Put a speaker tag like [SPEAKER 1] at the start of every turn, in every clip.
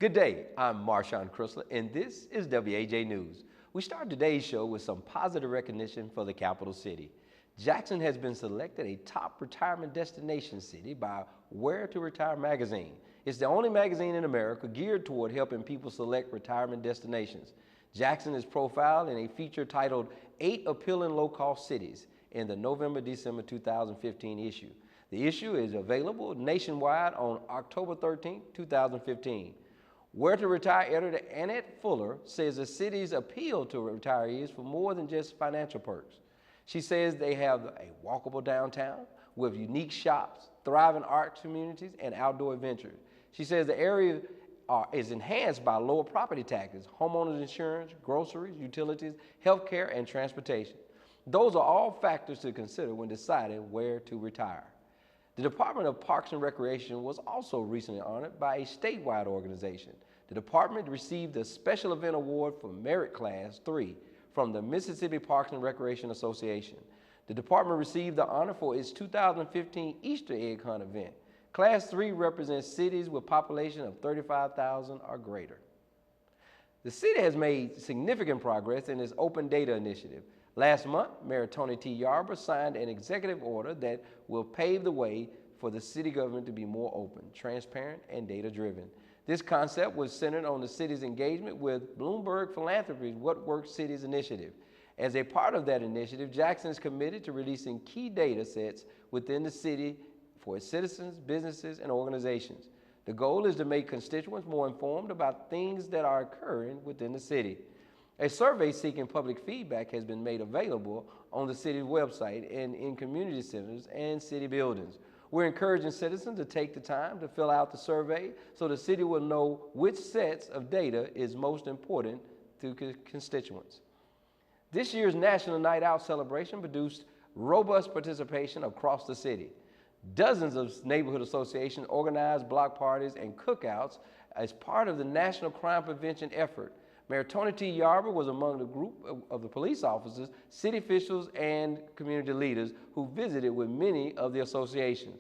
[SPEAKER 1] Good day, I'm Marshawn Chrysler, and this is WAJ News. We start today's show with some positive recognition for the capital city. Jackson has been selected a top retirement destination city by Where to Retire magazine. It's the only magazine in America geared toward helping people select retirement destinations. Jackson is profiled in a feature titled 8 Appealing Low-Cost Cities in the November-December 2015 issue. The issue is available nationwide on October 13, 2015. Where to Retire editor Annette Fuller says the cities appeal to retirees for more than just financial perks. She says they have a walkable downtown with unique shops, thriving arts communities, and outdoor adventures. She says the area is enhanced by lower property taxes, homeowners insurance, groceries, utilities, healthcare, and transportation. Those are all factors to consider when deciding where to retire. The Department of Parks and Recreation was also recently honored by a statewide organization. The department received the Special Event Award for Merit Class 3 from the Mississippi Parks and Recreation Association. The department received the honor for its 2015 Easter egg hunt event. Class 3 represents cities with population of 35,000 or greater. The city has made significant progress in its open data initiative. Last month, Mayor Tony T. Yarber signed an executive order that will pave the way for the city government to be more open, transparent, and data-driven. This concept was centered on the city's engagement with Bloomberg Philanthropies' What Works Cities initiative. As a part of that initiative, Jackson is committed to releasing key data sets within the city for its citizens, businesses, and organizations. The goal is to make constituents more informed about things that are occurring within the city. A survey seeking public feedback has been made available on the city's website and in community centers and city buildings. We're encouraging citizens to take the time to fill out the survey so the city will know which sets of data is most important to constituents. This year's National Night Out celebration produced robust participation across the city. Dozens of neighborhood associations organized block parties and cookouts as part of the national crime prevention effort. Mayor Tony T. Yarber was among the group of the police officers, city officials, and community leaders who visited with many of the associations.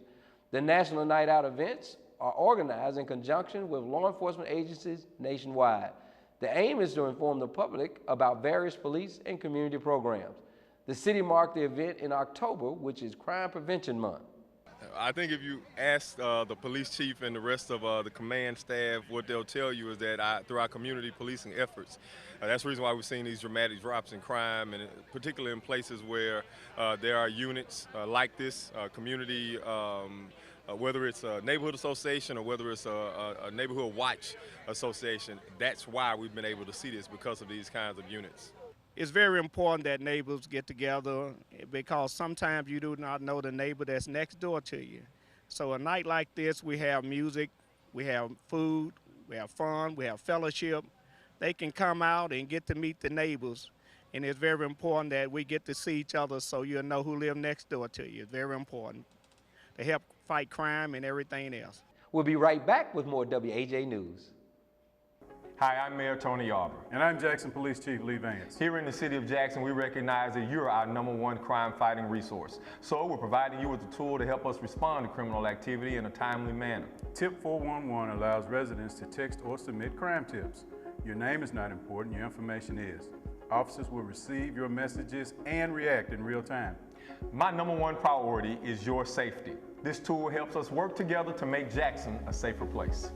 [SPEAKER 1] The National Night Out events are organized in conjunction with law enforcement agencies nationwide. The aim is to inform the public about various police and community programs. The city marked the event in October, which is Crime Prevention Month.
[SPEAKER 2] I think if you ask the police chief and the rest of the command staff, what they'll tell you is that through our community policing efforts, that's the reason why we've seen these dramatic drops in crime, and particularly in places where there are units like this, community, whether it's a neighborhood association or whether it's a neighborhood watch association. That's why we've been able to see this, because of these kinds of units.
[SPEAKER 3] It's very important that neighbors get together, because sometimes you do not know the neighbor that's next door to you. So a night like this, we have music, we have food, we have fun, we have fellowship. They can come out and get to meet the neighbors. And it's very important that we get to see each other so you'll know who live next door to you. It's very important to help fight crime and everything else.
[SPEAKER 1] We'll be right back with more WAJ News.
[SPEAKER 4] Hi, I'm Mayor Tony Yarber.
[SPEAKER 5] And I'm Jackson Police Chief Lee Vance.
[SPEAKER 4] Here in the city of Jackson, we recognize that you're our #1 crime-fighting resource. So we're providing you with a tool to help us respond to criminal activity in a timely manner.
[SPEAKER 5] Tip 411 allows residents to text or submit crime tips. Your name is not important, your information is. Officers will receive your messages and react in real time.
[SPEAKER 4] My #1 priority is your safety. This tool helps us work together to make Jackson a safer place.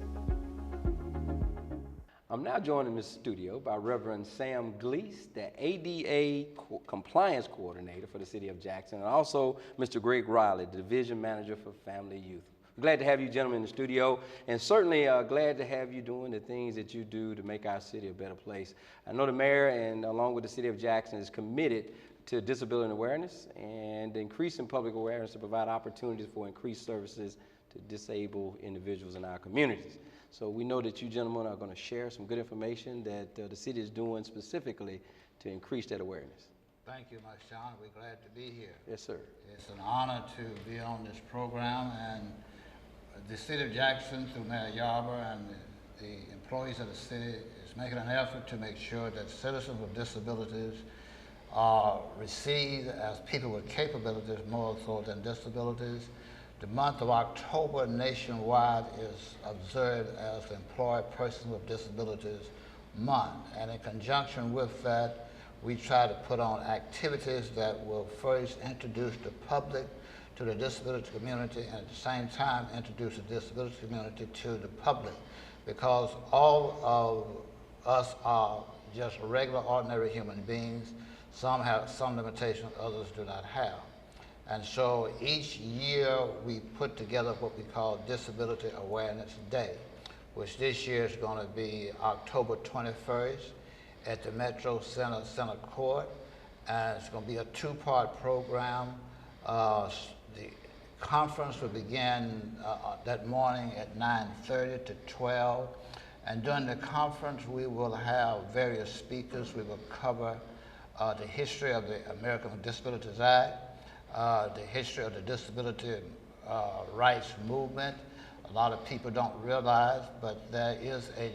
[SPEAKER 1] I'm now joined in the studio by Reverend Sam Gleese, the ADA Compliance Coordinator for the City of Jackson, and also Mr. Greg Riley, the Division Manager for Family Youth. Glad to have you gentlemen in the studio, and certainly glad to have you doing the things that you do to make our city a better place. I know the mayor, and along with the City of Jackson, is committed to disability awareness and increasing public awareness to provide opportunities for increased services to disabled individuals in our communities. So we know that you gentlemen are going to share some good information that the city is doing specifically to increase that awareness.
[SPEAKER 6] Thank you, Marshawn. We're glad to be here.
[SPEAKER 1] Yes, sir.
[SPEAKER 6] It's an honor to be on this program, and the City of Jackson, through Mayor Yarber and the employees of the city, is making an effort to make sure that citizens with disabilities are received as people with capabilities more so than disabilities. The month of October nationwide is observed as Employed Persons with Disabilities Month. And in conjunction with that, we try to put on activities that will first introduce the public to the disability community and at the same time introduce the disability community to the public, because all of us are just regular, ordinary human beings. Some have some limitations, others do not have. And so each year we put together what we call Disability Awareness Day, which this year is going to be October 21st at the Metro Center Court. And it's going to be a two-part program. The conference will begin that morning at 9:30 to 12. And during the conference, we will have various speakers. We will cover the history of the American with Disabilities Act, the history of the disability rights movement. A lot of people don't realize, but there is a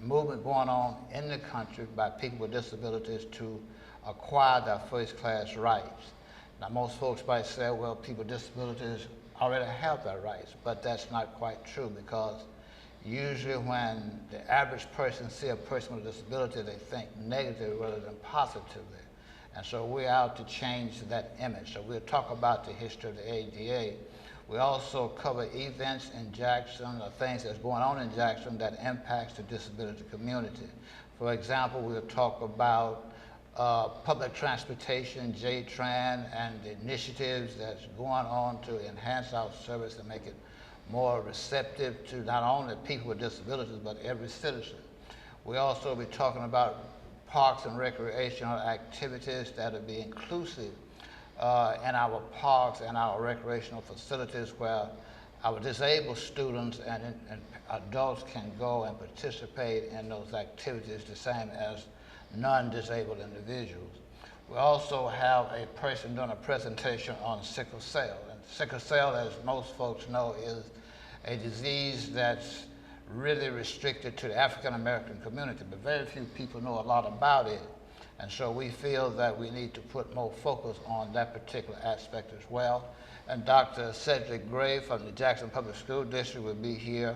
[SPEAKER 6] movement going on in the country by people with disabilities to acquire their first-class rights. Now, most folks might say, well, people with disabilities already have their rights, but that's not quite true, because usually when the average person sees a person with a disability, they think negatively rather than positively. And so we're out to change that image. So we'll talk about the history of the ADA. We also cover events in Jackson, or things that's going on in Jackson that impacts the disability community. For example, we'll talk about public transportation, J-Tran, and the initiatives that's going on to enhance our service and make it more receptive to not only people with disabilities, but every citizen. We'll also be talking about parks and recreational activities that will be inclusive in our parks and our recreational facilities, where our disabled students and adults can go and participate in those activities the same as non-disabled individuals. We also have a person doing a presentation on sickle cell. And sickle cell, as most folks know, is a disease that's really restricted to the African American community, but very few people know a lot about it. And so we feel that we need to put more focus on that particular aspect as well. And Dr. Cedric Gray from the Jackson Public School District will be here,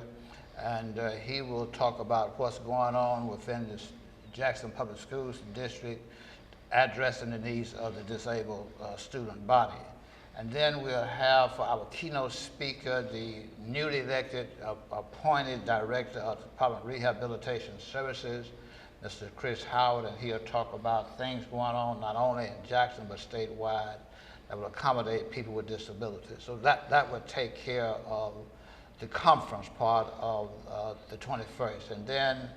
[SPEAKER 6] and he will talk about what's going on within the Jackson Public Schools District, addressing the needs of the disabled student body. And then we'll have for our keynote speaker, the newly elected, appointed Director of Department of Rehabilitation Services, Mr. Chris Howard, and he'll talk about things going on not only in Jackson but statewide that will accommodate people with disabilities. So that would take care of the conference part of the 21st. And then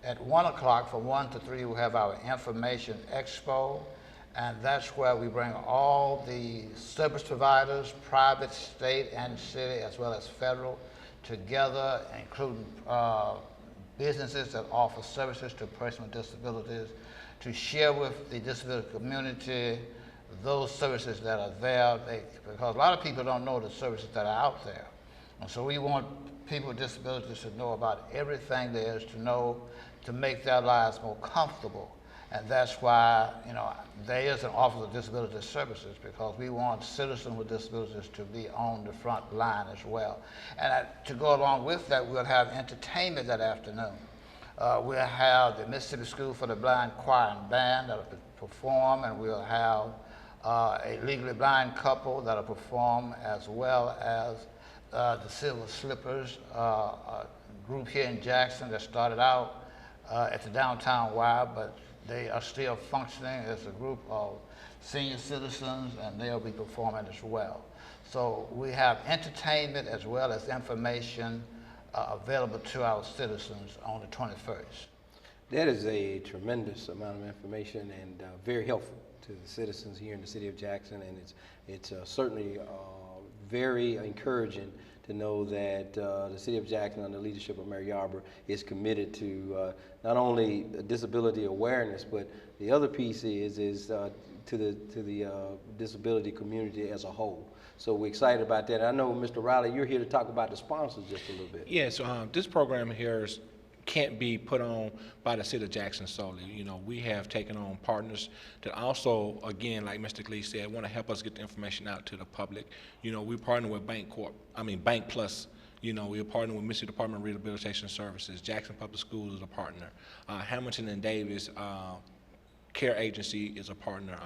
[SPEAKER 6] at 1 o'clock, from 1 to 3, we'll have our Information Expo. And that's where we bring all the service providers, private, state, and city, as well as federal, together, including businesses that offer services to persons with disabilities, to share with the disability community those services that are there, because a lot of people don't know the services that are out there. And so we want people with disabilities to know about everything there is to know to make their lives more comfortable. And that's why, you know, there is an Office of Disability Services, because we want citizens with disabilities to be on the front line as well. And to go along with that, we'll have entertainment that afternoon. We'll have the Mississippi School for the Blind Choir and Band that'll perform, and we'll have a legally blind couple that'll perform, as well as the Silver Slippers, a group here in Jackson that started out at the Downtown Y, but they are still functioning as a group of senior citizens, and they'll be performing as well. So we have entertainment as well as information available to our citizens on the 21st.
[SPEAKER 1] That is a tremendous amount of information and very helpful to the citizens here in the city of Jackson, and it's certainly very encouraging to know that the city of Jackson, under the leadership of Mayor Yarborough, is committed to not only disability awareness, but the other piece is to the disability community as a whole. So we're excited about that. I know, Mr. Riley, you're here to talk about the sponsors just a little bit.
[SPEAKER 7] Yes, this program here is can't be put on by the city of Jackson solely. You know, we have taken on partners that also, again, like Mr. Glee said, want to help us get the information out to the public. You know, we partner with Bank Plus. You know, we're partnering with Mississippi Department of Rehabilitation Services. Jackson Public Schools is a partner. Hamilton and Davis Care Agency is a partner.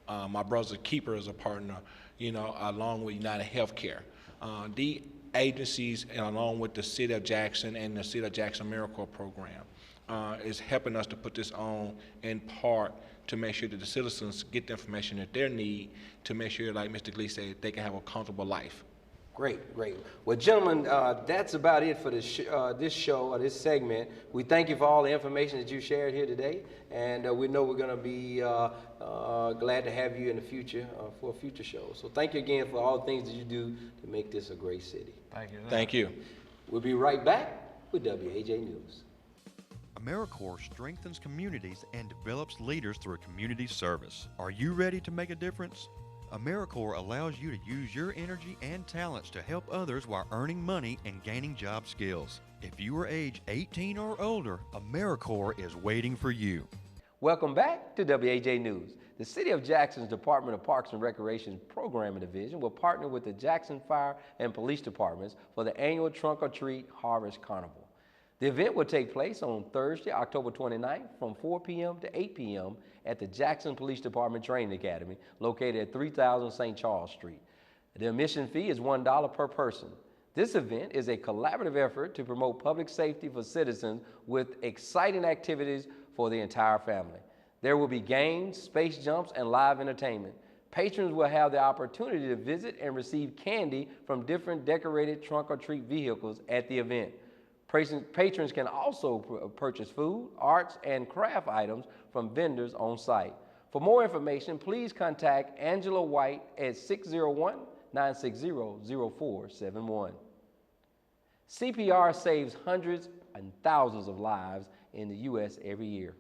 [SPEAKER 7] My brother Keeper is a partner, you know, along with United Healthcare. The agencies, and along with the City of Jackson and the City of Jackson AmeriCorps program, is helping us to put this on in part to make sure that the citizens get the information that they need to make sure, like Mr. Glee said, they can have a comfortable life.
[SPEAKER 1] Great, great. Well, gentlemen, that's about it for this show, or this segment. We thank you for all the information that you shared here today, and we know we're going to be glad to have you in the future for a future show. So thank you again for all the things that you do to make this a great city.
[SPEAKER 6] Thank you.
[SPEAKER 7] Thank you.
[SPEAKER 1] We'll be right back with WAJ News.
[SPEAKER 8] AmeriCorps strengthens communities and develops leaders through community service. Are you ready to make a difference? AmeriCorps allows you to use your energy and talents to help others while earning money and gaining job skills. If you are age 18 or older, AmeriCorps is waiting for you.
[SPEAKER 1] Welcome back to WAJ News. The City of Jackson's Department of Parks and Recreation Programming Division will partner with the Jackson Fire and Police Departments for the annual Trunk or Treat Harvest Carnival. The event will take place on Thursday, October 29th from 4 p.m. to 8 p.m. at the Jackson Police Department Training Academy located at 3000 St. Charles Street. The admission fee is $1 per person. This event is a collaborative effort to promote public safety for citizens with exciting activities for the entire family. There will be games, space jumps, and live entertainment. Patrons will have the opportunity to visit and receive candy from different decorated trunk or treat vehicles at the event. Patrons can also purchase food, arts, and craft items from vendors on site. For more information, please contact Angela White at 601-960-0471. CPR saves hundreds and thousands of lives in the U.S. every year.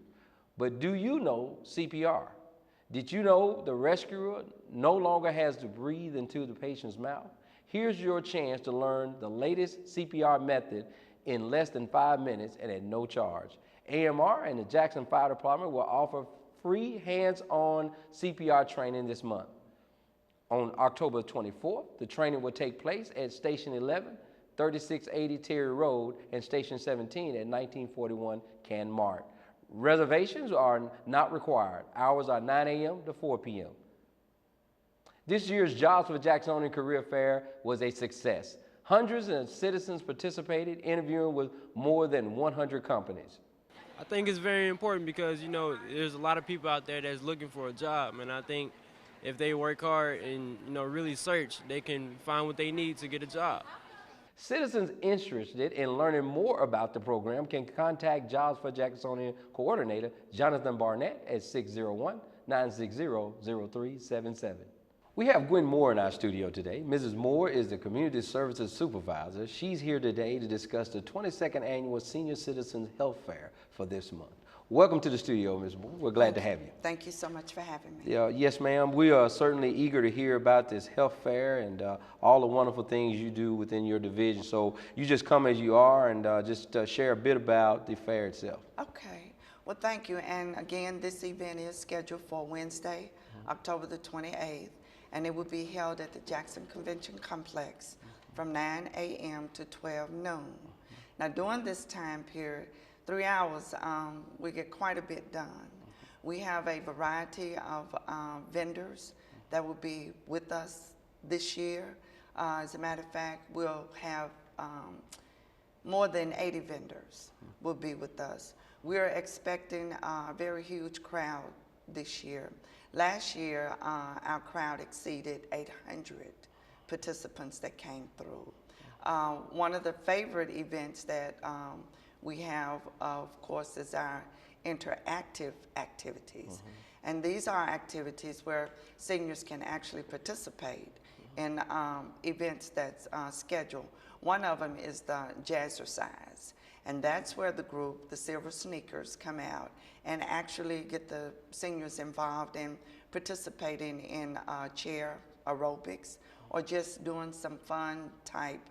[SPEAKER 1] But do you know CPR? Did you know the rescuer no longer has to breathe into the patient's mouth? Here's your chance to learn the latest CPR method in less than 5 minutes and at no charge. AMR and the Jackson Fire Department will offer free hands-on CPR training this month. On October 24th, the training will take place at Station 11, 3680 Terry Road, and Station 17 at 1941 Can Mart. Reservations are not required. Hours are 9 a.m. to 4 p.m. This year's Jobs for Jacksonian Career Fair was a success. Hundreds of citizens participated, interviewing with more than 100 companies.
[SPEAKER 9] I think it's very important because, you know, there's a lot of people out there that's looking for a job, and I think if they work hard and, you know, really search, they can find what they need to get a job.
[SPEAKER 1] Citizens interested in learning more about the program can contact Jobs for Jacksonian Coordinator Jonathan Barnett at 601-960-0377. We have Gwen Moore in our studio today. Mrs. Moore is the Community Services Supervisor. She's here today to discuss the 22nd Annual Senior Citizens Health Fair for this month. Welcome to the studio, Ms. Moore. We're glad to have you.
[SPEAKER 10] Thank you so much for having me.
[SPEAKER 1] Yes, ma'am. We are certainly eager to hear about this health fair and all the wonderful things you do within your division. So you just come as you are and just share a bit about the fair itself.
[SPEAKER 10] Okay. Well, thank you. And again, this event is scheduled for Wednesday, October the 28th. And it will be held at the Jackson Convention Complex from 9 a.m. to 12 noon. Now, during this time period, 3 hours, we get quite a bit done. We have a variety of vendors that will be with us this year. As a matter of fact, we'll have more than 80 vendors will be with us. We're expecting a very huge crowd this year. Last year, our crowd exceeded 800 participants that came through. One of the favorite events that we have, of course, is our interactive activities. And these are activities where seniors can actually participate in events that's scheduled. One of them is the jazzercise. And that's where the group, the Silver Sneakers, come out and actually get the seniors involved in participating in chair aerobics or just doing some fun type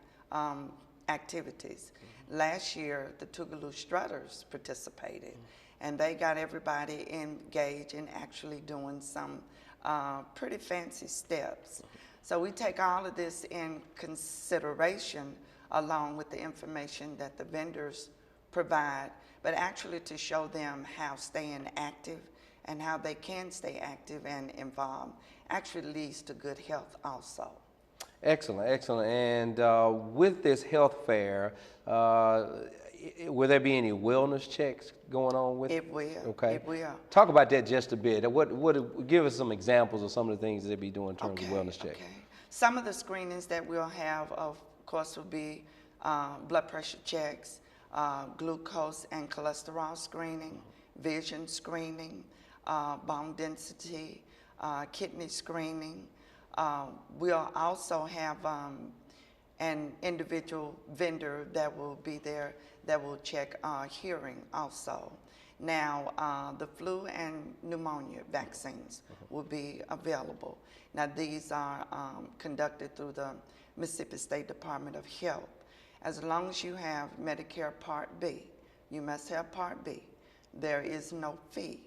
[SPEAKER 10] activities. Last year, the Tougaloo Strutters participated, and they got everybody engaged in actually doing some pretty fancy steps. So we take all of this in consideration along with the information that the vendors provide, but actually to show them how staying active and how they can stay active and involved actually leads to good health also.
[SPEAKER 1] Excellent, excellent. And with this health fair, will there be any wellness checks going on with it?
[SPEAKER 10] It will.
[SPEAKER 1] Okay.
[SPEAKER 10] It will.
[SPEAKER 1] Talk about that just a bit. Give us some examples of some of the things they'll be doing in terms of wellness checks.
[SPEAKER 10] Okay. Some of the screenings that we'll have, of course, will be blood pressure checks, glucose and cholesterol screening, vision screening, bone density, kidney screening. We'll also have an individual vendor that will be there that will check hearing also. Now, the flu and pneumonia vaccines will be available. Now, these are conducted through the Mississippi State Department of Health. As long as you have Medicare Part B, you must have Part B. There is no fee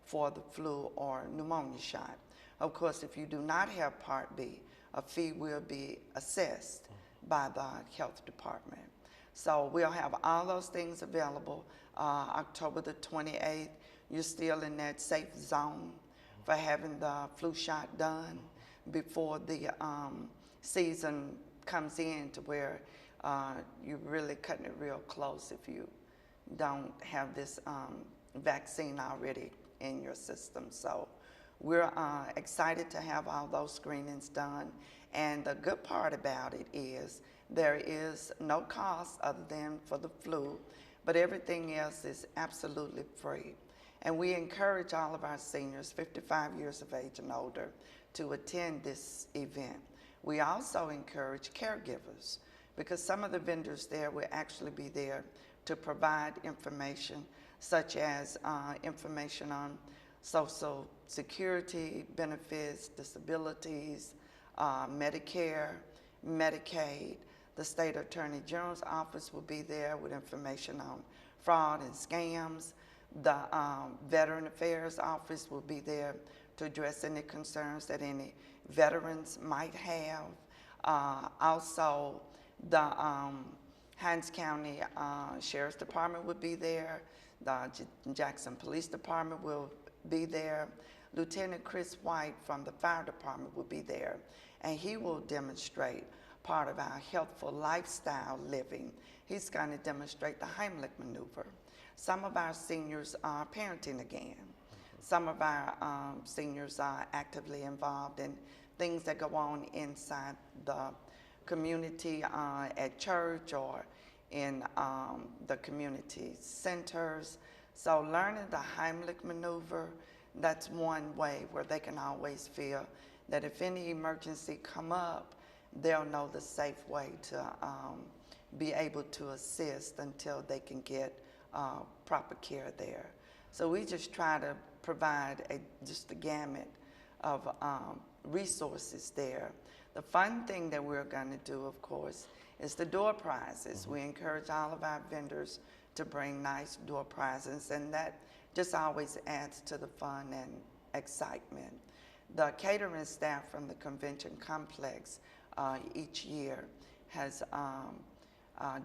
[SPEAKER 10] for the flu or pneumonia shot. Of course, if you do not have Part B, a fee will be assessed by the health department. So we'll have all those things available October the 28th. You're still in that safe zone for having the flu shot done before the season comes in, to where you're really cutting it real close if you don't have this vaccine already in your system. So we're excited to have all those screenings done. And the good part about it is there is no cost other than for the flu, but everything else is absolutely free. And we encourage all of our seniors, 55 years of age and older, to attend this event. We also encourage caregivers, because some of the vendors there will actually be there to provide information, such as information on Social Security benefits, disabilities, Medicare, Medicaid. The State Attorney General's office will be there with information on fraud and scams. The Veteran Affairs Office will be there to address any concerns that any veterans might have. Also, the Hinds County Sheriff's Department will be there. The Jackson Police Department will be there. Lieutenant Chris White from the Fire Department will be there, and he will demonstrate part of our healthful lifestyle living. He's going to demonstrate the Heimlich maneuver. Some of our seniors are parenting again. Some of our seniors are actively involved in things that go on inside the community at church or in the community centers. So learning the Heimlich maneuver, that's one way where they can always feel that if any emergency come up, they'll know the safe way to be able to assist until they can get proper care there. So we just try to provide just a gamut of resources there. The fun thing that we're going to do, of course, is the door prizes. We encourage all of our vendors to bring nice door prizes, and that just always adds to the fun and excitement. The catering staff from the convention complex each year has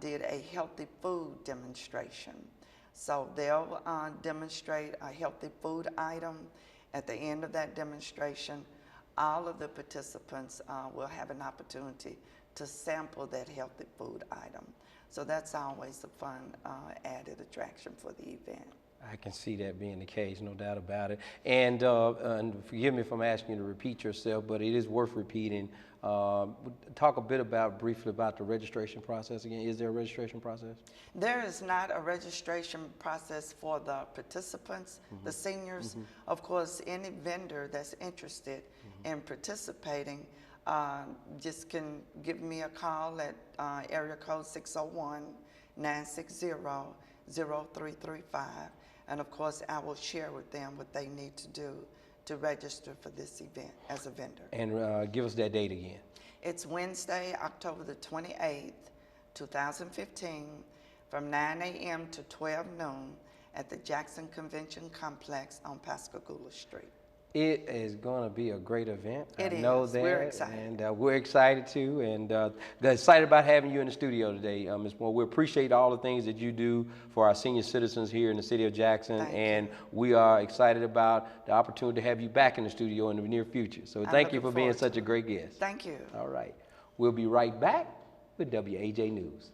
[SPEAKER 10] did a healthy food demonstration. So they'll demonstrate a healthy food item. At the end of that demonstration, all of the participants will have an opportunity to sample that healthy food item. So that's always a fun added attraction for the event.
[SPEAKER 1] I can see that being the case, no doubt about it. And forgive me if I'm asking you to repeat yourself, but it is worth repeating. Talk a bit briefly about the registration process again. Is there a registration process?
[SPEAKER 10] There is not a registration process for the participants, the seniors. Of course, any vendor that's interested in participating just can give me a call at area code 601-960-0335. And of course, I will share with them what they need to do to register for this event as a vendor.
[SPEAKER 1] And give us that date again.
[SPEAKER 10] It's Wednesday, October the 28th, 2015, from 9 a.m. to 12 noon at the Jackson Convention Complex on Pascagoula Street.
[SPEAKER 1] It is going to be a great event.
[SPEAKER 10] It
[SPEAKER 1] I know
[SPEAKER 10] is.
[SPEAKER 1] that.
[SPEAKER 10] We're excited.
[SPEAKER 1] And we're excited too. And excited about having you in the studio today, Ms. Moore. We appreciate all the things that you do for our senior citizens here in the city of Jackson.
[SPEAKER 10] Thank you.
[SPEAKER 1] We are excited about the opportunity to have you back in the studio in the near future. So thank you for being such a great guest.
[SPEAKER 10] Thank you.
[SPEAKER 1] All right. We'll be right back with WAJ News.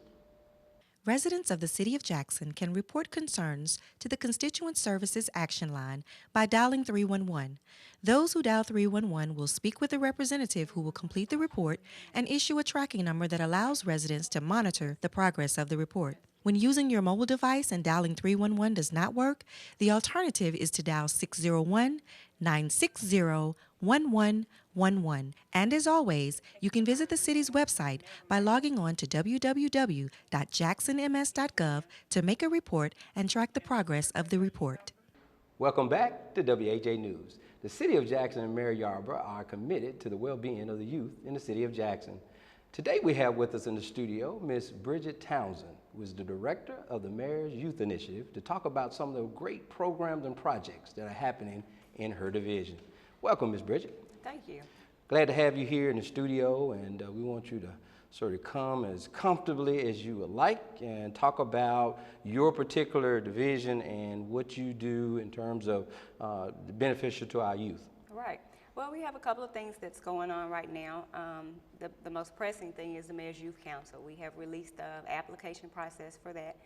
[SPEAKER 11] Residents of the City of Jackson can report concerns to the Constituent Services Action Line by dialing 311. Those who dial 311 will speak with a representative who will complete the report and issue a tracking number that allows residents to monitor the progress of the report. When using your mobile device and dialing 311 does not work, the alternative is to dial 601-960-1111. And as always, you can visit the city's website by logging on to www.jacksonms.gov to make a report and track the progress of the report.
[SPEAKER 1] Welcome back to WAJ News. The City of Jackson and Mayor Yarborough are committed to the well-being of the youth in the City of Jackson. Today we have with us in the studio Ms. Bridget Townsend, who is the director of the Mayor's Youth Initiative, to talk about some of the great programs and projects that are happening in her division. Welcome, Ms. Bridget.
[SPEAKER 12] Thank you.
[SPEAKER 1] Glad to have you here in the studio, and we want you to sort of come as comfortably as you would like and talk about your particular division and what you do in terms of beneficial to our youth.
[SPEAKER 12] Right. Well, we have a couple of things that's going on right now. The most pressing thing is the Mayor's Youth Council. We have released the application process for that.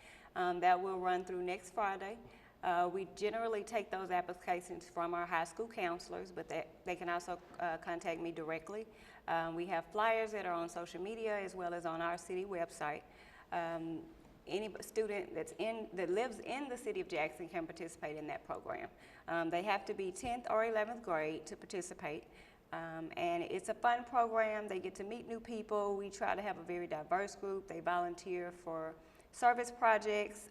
[SPEAKER 12] That will run through next Friday. We generally take those applications from our high school counselors, but they can also contact me directly. We have flyers that are on social media as well as on our city website. Any student that lives in the City of Jackson can participate in that program. They have to be 10th or 11th grade to participate. And it's a fun program. They get to meet new people. We try to have a very diverse group. They volunteer for service projects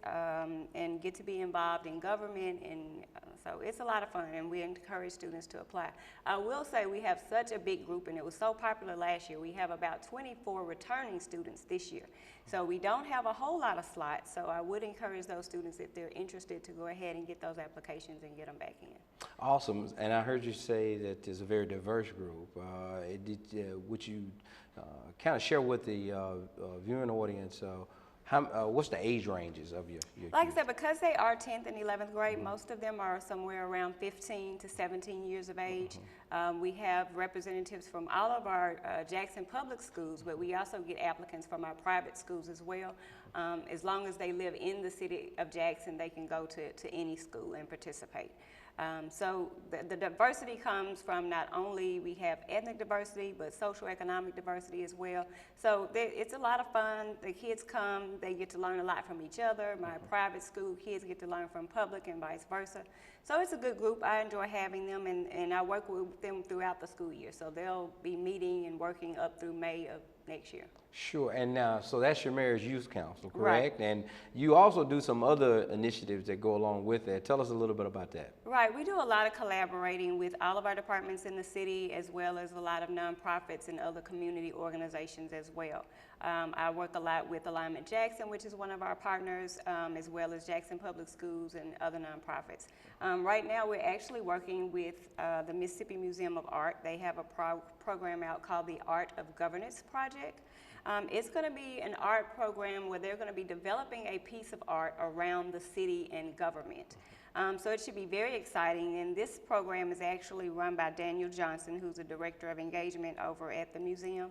[SPEAKER 12] and get to be involved in government, and so it's a lot of fun, and we encourage students to apply. I will say we have such a big group, and it was so popular last year. We have about 24 returning students this year, so we don't have a whole lot of slots, so I would encourage those students, if they're interested, to go ahead and get those applications and get them back in.
[SPEAKER 1] Awesome, and I heard you say that it's a very diverse group. Would you kind of share with the viewing audience what's the age ranges of your
[SPEAKER 12] Like
[SPEAKER 1] youth?
[SPEAKER 12] I said, because they are 10th and 11th grade, most of them are somewhere around 15 to 17 years of age. We have representatives from all of our Jackson public schools, but we also get applicants from our private schools as well. As long as they live in the City of Jackson, they can go to any school and participate. So the diversity comes from not only we have ethnic diversity, but socioeconomic diversity as well. So it's a lot of fun. The kids come, they get to learn a lot from each other. My private school kids get to learn from public and vice versa. So it's a good group. I enjoy having them, and I work with them throughout the school year. So they'll be meeting and working up through May of next year.
[SPEAKER 1] Sure, and now, so that's your Mayor's Youth Council,
[SPEAKER 12] Right.
[SPEAKER 1] correct? And you also do some other initiatives that go along with that. Tell us a little bit about that.
[SPEAKER 12] Right, we do a lot of collaborating with all of our departments in the city, as well as a lot of nonprofits and other community organizations as well. I work a lot with Alignment Jackson, which is one of our partners, as well as Jackson Public Schools and other nonprofits. Right now, we're actually working with the Mississippi Museum of Art. They have a program out called the Art of Governance Project. It's going to be an art program where they're going to be developing a piece of art around the city and government. So it should be very exciting, and this program is actually run by Daniel Johnson, who's the Director of Engagement over at the museum.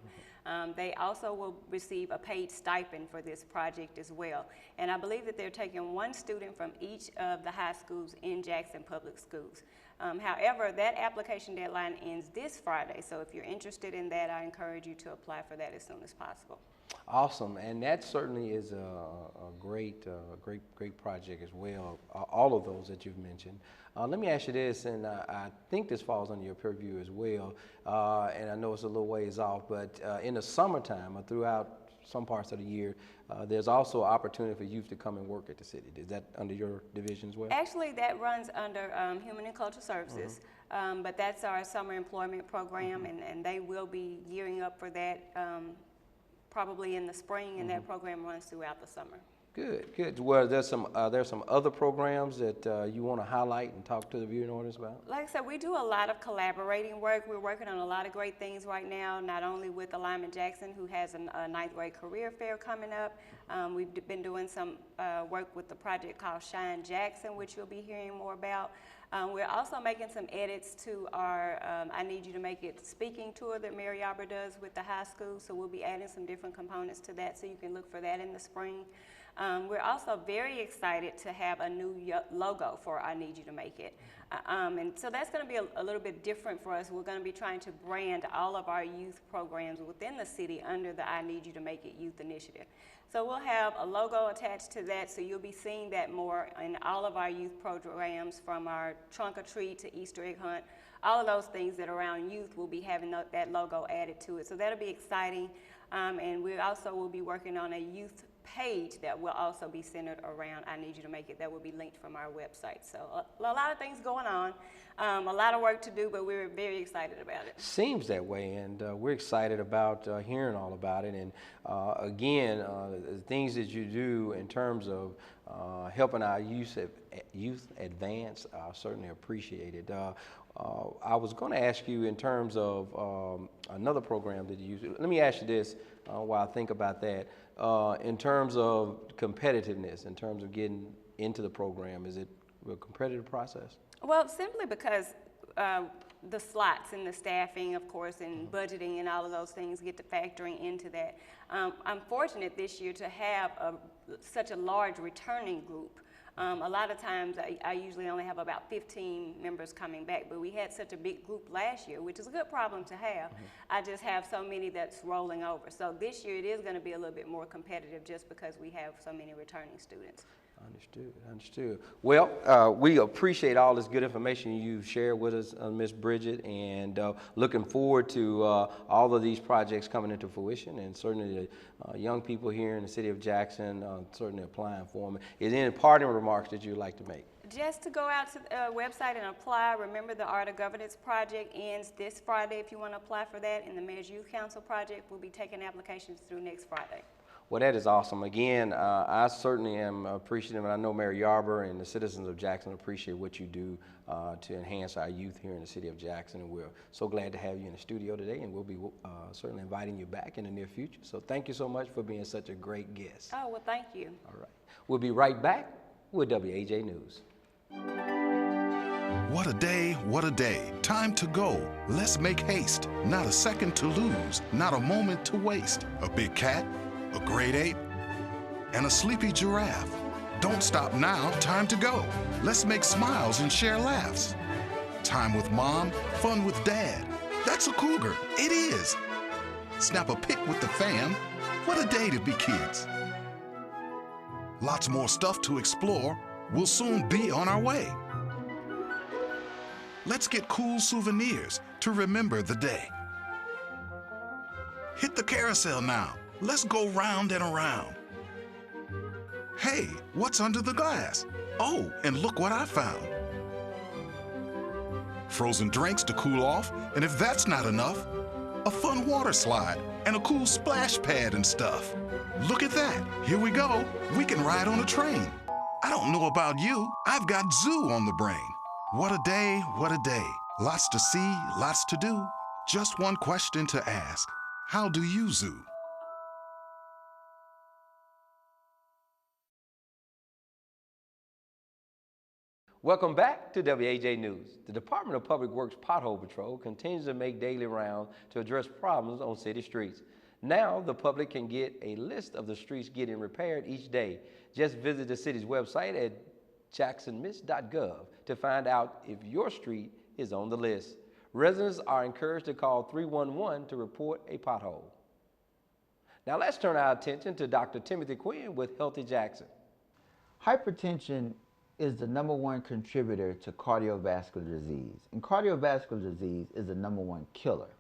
[SPEAKER 12] They also will receive a paid stipend for this project as well. And I believe that they're taking one student from each of the high schools in Jackson Public Schools. However, that application deadline ends this Friday, so if you're interested in that, I encourage you to apply for that as soon as possible.
[SPEAKER 1] Awesome, and that certainly is a great project as well, all of those that you've mentioned. Let me ask you this, and I think this falls under your purview as well, and I know it's a little ways off, but in the summertime or throughout some parts of the year, there's also an opportunity for youth to come and work at the city. Is that under your division as well?
[SPEAKER 12] Actually, that runs under Human and Cultural Services, but that's our summer employment program, and they will be gearing up for that probably in the spring, and that program runs throughout the summer.
[SPEAKER 1] Good, good. Well, there's some other programs that you want to highlight and talk to the viewing audience about?
[SPEAKER 12] Like I said, we do a lot of collaborating work. We're working on a lot of great things right now, not only with Alignment Jackson, who has a ninth grade career fair coming up. We've been doing some work with the project called Shine Jackson, which you'll be hearing more about. We're also making some edits to our I Need You to Make It speaking tour that Mary Arbor does with the high school. So we'll be adding some different components to that, so you can look for that in the spring. We're also very excited to have a new logo for I Need You to Make It. And so that's going to be a little bit different for us. We're going to be trying to brand all of our youth programs within the city under the I Need You to Make It Youth Initiative. So we'll have a logo attached to that, so you'll be seeing that more in all of our youth programs, from our trunk or treat to Easter egg hunt. All of those things that are around youth will be having that logo added to it. So that'll be exciting. And we also will be working on a youth page that will also be centered around I Need You to Make It, that will be linked from our website. So a lot of things going on, a lot of work to do, but we're very excited about it.
[SPEAKER 1] Seems that way, and we're excited about hearing all about it. And again, the things that you do in terms of helping our youth advance, I certainly appreciate it. I was going to ask you in terms of another program that you use. Let me ask you this while I think about that. In terms of competitiveness, in terms of getting into the program, is it a competitive process?
[SPEAKER 12] Well, simply because the slots and the staffing, of course, and budgeting and all of those things get to factoring into that. I'm fortunate this year to have such a large returning group. A lot of times I usually only have about 15 members coming back, but we had such a big group last year, which is a good problem to have. I just have so many that's rolling over. So this year it is going to be a little bit more competitive just because we have so many returning students.
[SPEAKER 1] Understood, understood. Well, we appreciate all this good information you've shared with us, Ms. Bridget, and looking forward to all of these projects coming into fruition, and certainly the young people here in the city of Jackson certainly applying for them. Is there any parting remarks that you'd like to make?
[SPEAKER 12] Just to go out to the website and apply. Remember, the Art of Governance project ends this Friday if you want to apply for that, and the Mayor's Youth Council project will be taking applications through next Friday.
[SPEAKER 1] Well, that is awesome. Again, I certainly am appreciative, and I know Mayor Yarber and the citizens of Jackson appreciate what you do to enhance our youth here in the city of Jackson, and we're so glad to have you in the studio today, and we'll be certainly inviting you back in the near future. So thank you so much for being such a great guest.
[SPEAKER 12] Oh, well, thank you.
[SPEAKER 1] All right. We'll be right back with WAJ News.
[SPEAKER 13] What a day, what a day. Time to go. Let's make haste. Not a second to lose, not a moment to waste. A big cat, a great ape, and a sleepy giraffe. Don't stop now, time to go. Let's make smiles and share laughs. Time with mom, fun with dad. That's a cougar, it is. Snap a pic with the fam. What a day to be kids. Lots more stuff to explore. We'll soon be on our way. Let's get cool souvenirs to remember the day. Hit the carousel now. Let's go round and around. Hey, what's under the glass? Oh, and look what I found. Frozen drinks to cool off, and if that's not enough, a fun water slide and a cool splash pad and stuff. Look at that, here we go. We can ride on a train. I don't know about you, I've got zoo on the brain. What a day, what a day. Lots to see, lots to do. Just one question to ask. How do you zoo?
[SPEAKER 1] Welcome back to WAJ News. The Department of Public Works Pothole Patrol continues to make daily rounds to address problems on city streets. Now, the public can get a list of the streets getting repaired each day. Just visit the city's website at jacksonmiss.gov to find out if your street is on the list. Residents are encouraged to call 311 to report a pothole. Now, let's turn our attention to Dr. Timothy Quinn with Healthy Jackson.
[SPEAKER 14] Hypertension is the #1 contributor to cardiovascular disease. And cardiovascular disease is the #1 killer.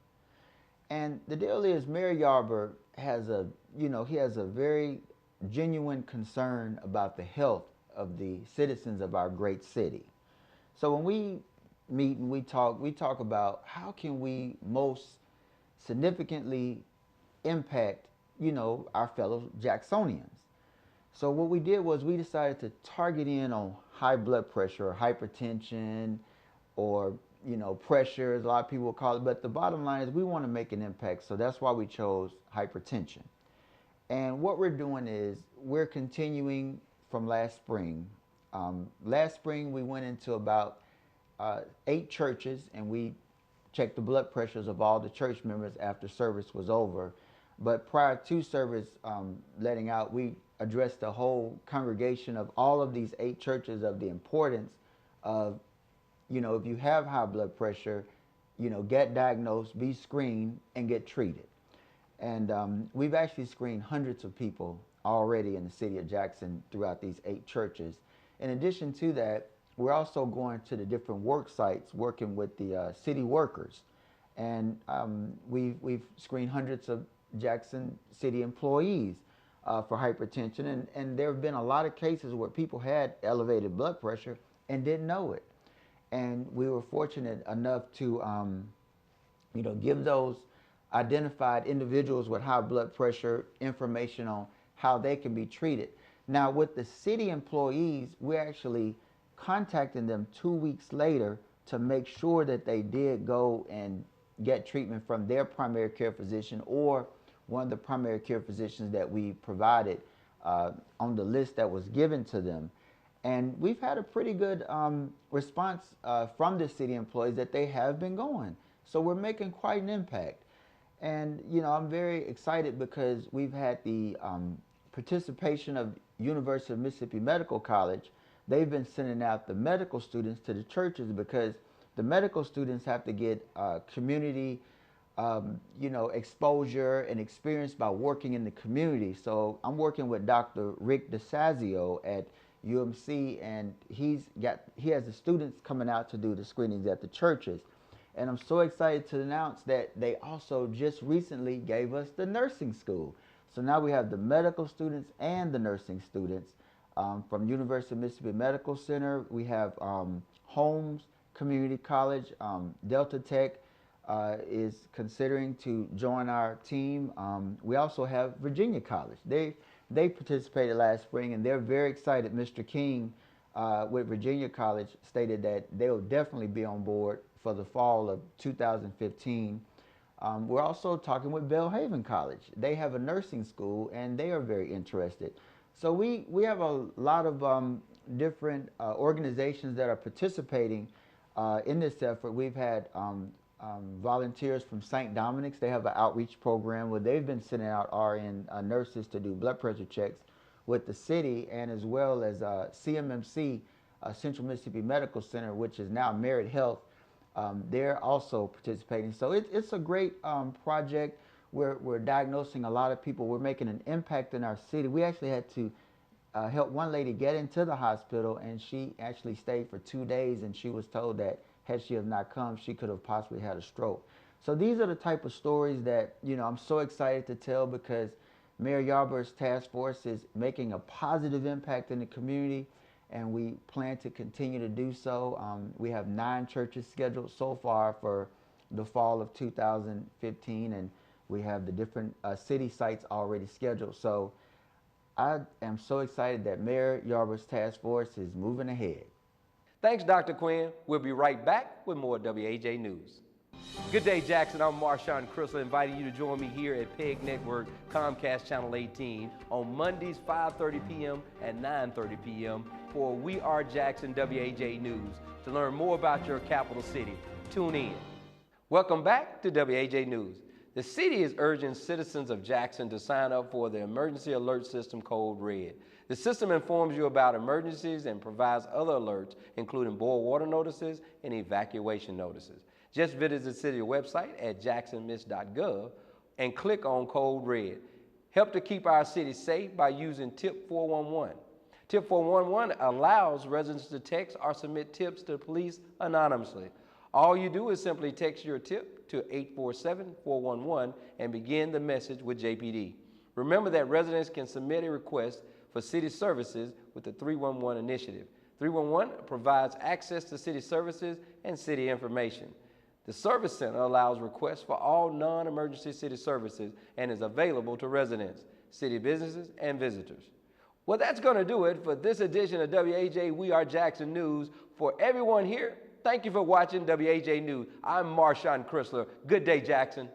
[SPEAKER 14] And the deal is Mayor Yarber has he has a very genuine concern about the health of the citizens of our great city. So when we meet and we talk about how can we most significantly impact you know, our fellow Jacksonians. So what we did was we decided to target in on high blood pressure or hypertension or, you know, pressure, as a lot of people call it. But the bottom line is we want to make an impact. So that's why we chose hypertension. And what we're doing is we're continuing from last spring. Last spring we went into about 8 churches and we checked the blood pressures of all the church members after service was over. But prior to service letting out, we addressed the whole congregation of all of these 8 churches of the importance of, you know, if you have high blood pressure, you know, get diagnosed, be screened, and get treated. And we've actually screened hundreds of people already in the city of Jackson throughout these 8 churches. In addition to that, we're also going to the different work sites, working with the city workers. And we've screened hundreds of Jackson City employees for hypertension. And there have been a lot of cases where people had elevated blood pressure and didn't know it. And we were fortunate enough to, you know, give those identified individuals with high blood pressure information on how they can be treated. Now with the city employees, we're actually contacting them 2 weeks later to make sure that they did go and get treatment from their primary care physician or one of the primary care physicians that we provided on the list that was given to them. And we've had a pretty good response from the city employees that they have been going. So we're making quite an impact. And, you know, I'm very excited because we've had the participation of University of Mississippi Medical College. They've been sending out the medical students to the churches because the medical students have to get community, you know, exposure and experience by working in the community. So I'm working with Dr. Rick DeSazio at UMC, and he has the students coming out to do the screenings at the churches. And I'm so excited to announce that they also just recently gave us the nursing school. So now we have the medical students and the nursing students from University of Mississippi Medical Center. We have Holmes Community College. Delta Tech is considering to join our team. We also have Virginia College. They participated last spring and they're very excited. Mr. King with Virginia College stated that they'll definitely be on board for the fall of 2015. We're also talking with Belhaven College. They have a nursing school and they are very interested. So we have a lot of different organizations that are participating in this effort. We've had volunteers from St. Dominic's. They have an outreach program where they've been sending out RN nurses to do blood pressure checks with the city, and as well as CMMC, Central Mississippi Medical Center, which is now Merit Health. They're also participating. So it's a great project. We're diagnosing a lot of people. We're making an impact in our city. We actually had to help one lady get into the hospital, and she actually stayed for 2 days, and she was told that had she have not come, she could have possibly had a stroke. So these are the type of stories that, you know, I'm so excited to tell because Mayor Yarborough's task force is making a positive impact in the community, and we plan to continue to do so. We have 9 churches scheduled so far for the fall of 2015, and we have the different city sites already scheduled. So I am so excited that Mayor Yarborough's task force is moving ahead.
[SPEAKER 1] Thanks, Dr. Quinn. We'll be right back with more WAJ News. Good day, Jackson. I'm Marshawn Chrysler, inviting you to join me here at PEG Network, Comcast Channel 18, on Mondays, 5:30 p.m. and 9:30 p.m. for We Are Jackson WAJ News. To learn more about your capital city, tune in. Welcome back to WAJ News. The city is urging citizens of Jackson to sign up for the Emergency Alert System Code Red. The system informs you about emergencies and provides other alerts, including boil water notices and evacuation notices. Just visit the city website at jacksonmiss.gov and click on Code Red. Help to keep our city safe by using Tip 411. Tip 411 allows residents to text or submit tips to the police anonymously. All you do is simply text your tip to 847-411 and begin the message with JPD. Remember that residents can submit a request for city services with the 311 initiative. 311 provides access to city services and city information. The Service Center allows requests for all non-emergency city services and is available to residents, city businesses, and visitors. Well, that's going to do it for this edition of WAJ We Are Jackson News. For everyone here, thank you for watching WAJ News. I'm Marshawn Chrysler. Good day, Jackson.